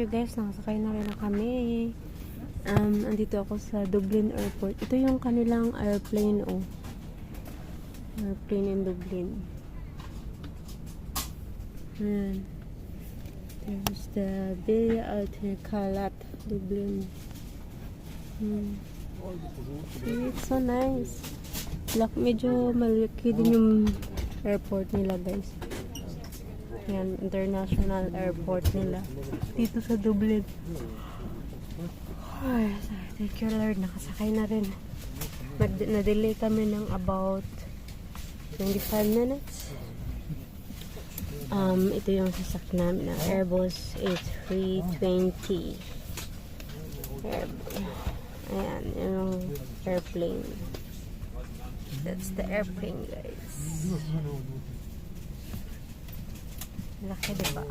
you guys, nakasakay na rin na kami. Andito ako sa Dublin Airport. Ito yung kanilang airplane, oh. Airplane in Dublin. There's the Villa Calat, Dublin. It's so nice. Medyo malaki din yung airport nila, guys. Yan, international airport nila dito sa Dublin. Ay, thank you Lord, nakasakay na rin. Na-delay kami ng about 25 minutes. Ito yung sasakyan namin ng Airbus A320. Ayan, yung airplane. That's the airplane, guys. Laki, diba?